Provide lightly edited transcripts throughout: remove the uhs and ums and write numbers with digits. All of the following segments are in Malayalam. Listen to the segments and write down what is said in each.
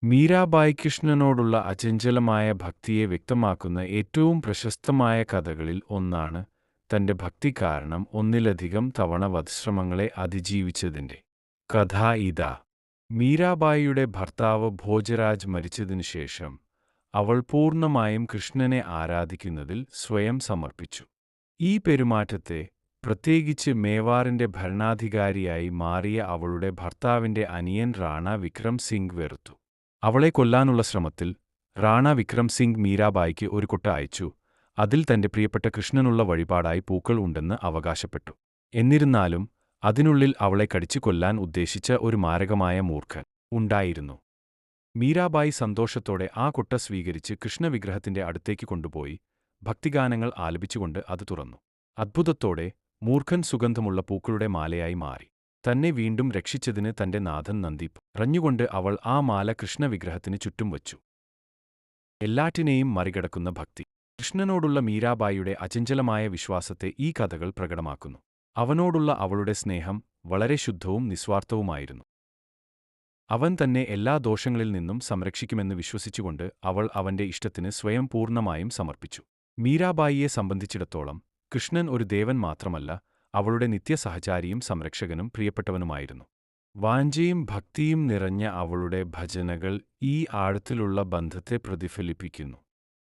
മീരാബായി കൃഷ്ണനോടുള്ള അചഞ്ചലമായ ഭക്തിയെ വ്യക്തമാക്കുന്ന ഏറ്റവും പ്രശസ്തമായ കഥകളിൽ ഒന്നാണ് തന്റെ ഭക്തി കാരണം ഒന്നിലധികം തവണ വധശ്രമങ്ങളെ അതിജീവിച്ചതിന്റെ കഥ. ഇതാ മീരാബായിയുടെ ഭർത്താവ് ഭോജരാജ് മരിച്ചതിനുശേഷം അവൾ പൂർണ്ണമായും കൃഷ്ണനെ ആരാധിക്കുന്നതിൽ സ്വയം സമർപ്പിച്ചു. ഈ പെരുമാറ്റത്തെ, പ്രത്യേകിച്ച് മേവാറിന്റെ ഭരണാധികാരിയായി മാറിയ അവളുടെ ഭർത്താവിന്റെ അനിയൻ റാണ വിക്രം സിംഗ് വെറുത്തു. അവളെ കൊല്ലാനുള്ള ശ്രമത്തിൽ റാണ വിക്രം സിംഗ് മീരാബായിക്ക് ഒരു കൊട്ട അയച്ചു. അതിൽ തന്റെ പ്രിയപ്പെട്ട കൃഷ്ണനുള്ള വഴിപാടായി പൂക്കൾ ഉണ്ടെന്ന് അവകാശപ്പെട്ടു. എന്നിരുന്നാലും അതിനുള്ളിൽ അവളെ കടിച്ചു കൊല്ലാൻ ഉദ്ദേശിച്ച ഒരു മാരകമായ മൂർഖൻ ഉണ്ടായിരുന്നു. മീരാബായി സന്തോഷത്തോടെ ആ കൊട്ട സ്വീകരിച്ച് കൃഷ്ണവിഗ്രഹത്തിന്റെ അടുത്തേക്ക് കൊണ്ടുപോയി ഭക്തിഗാനങ്ങൾ ആലപിച്ചുകൊണ്ട് അത് തുറന്നു. അത്ഭുതത്തോടെ മൂർഖൻ സുഗന്ധമുള്ള പൂക്കളുടെ മാലയായി മാറി. തന്നെ വീണ്ടും രക്ഷിച്ചതിന് തന്റെ നാഥൻ നന്ദി പറഞ്ഞുകൊണ്ട് അവൾ ആ മാല കൃഷ്ണവിഗ്രഹത്തിന് ചുറ്റും വച്ചു. എല്ലാറ്റിനെയും മറികടക്കുന്ന ഭക്തി. കൃഷ്ണനോടുള്ള മീരാബായിയുടെ അചഞ്ചലമായ വിശ്വാസത്തെ ഈ കഥകൾ പ്രകടമാക്കുന്നു. അവനോടുള്ള അവളുടെ സ്നേഹം വളരെ ശുദ്ധവും നിസ്വാർത്ഥവുമായിരുന്നു. അവൻ തന്നെ എല്ലാ ദോഷങ്ങളിൽ നിന്നും സംരക്ഷിക്കുമെന്ന് വിശ്വസിച്ചുകൊണ്ട് അവൾ അവന്റെ ഇഷ്ടത്തിന് സ്വയം പൂർണ്ണമായും സമർപ്പിച്ചു. മീരാബായിയെ സംബന്ധിച്ചിടത്തോളം കൃഷ്ണൻ ഒരു ദേവൻ മാത്രമല്ല, അവളുടെ നിത്യസഹചാരിയും സംരക്ഷകനും പ്രിയപ്പെട്ടവനുമായിരുന്നു. വാഞ്ചയും ഭക്തിയും നിറഞ്ഞ അവളുടെ ഭജനകൾ ഈ ആഴത്തിലുള്ള ബന്ധത്തെ പ്രതിഫലിപ്പിക്കുന്നു.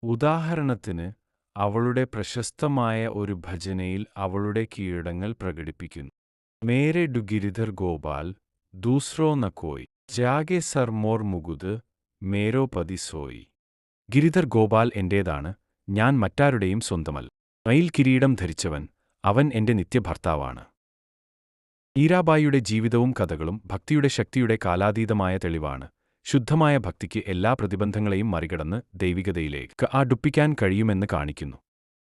ഉദാഹരണത്തിന്, അവളുടെ പ്രശസ്തമായ ഒരു ഭജനയിൽ അവളുടെ കീഴടങ്ങൾ പ്രകടിപ്പിക്കുന്നു. മേരെ ഡു ഗിരിധർ ഗോപാൽ ദൂസ്രോ ന കോയ് ജാഗെ സർ മോർ മുകുത് മേരോ പതി സോയി. ഗിരിധർ ഗോപാൽ എന്റേതാണ്, ഞാൻ മറ്റാരുടെയും സ്വന്തമല്ല. മയിൽ കിരീടം ധരിച്ചവൻ, അവൻ എന്റെ നിത്യഭർത്താവാണ്. മീരാബായിയുടെ ജീവിതവും കഥകളും ഭക്തിയുടെ ശക്തിയുടെ കാലാതീതമായ തെളിവാണ്. ശുദ്ധമായ ഭക്തിക്ക് എല്ലാ പ്രതിബന്ധങ്ങളെയും മറികടന്ന് ദൈവികതയിലേക്ക് അടുപ്പിക്കാൻ കഴിയുമെന്ന് കാണിക്കുന്നു.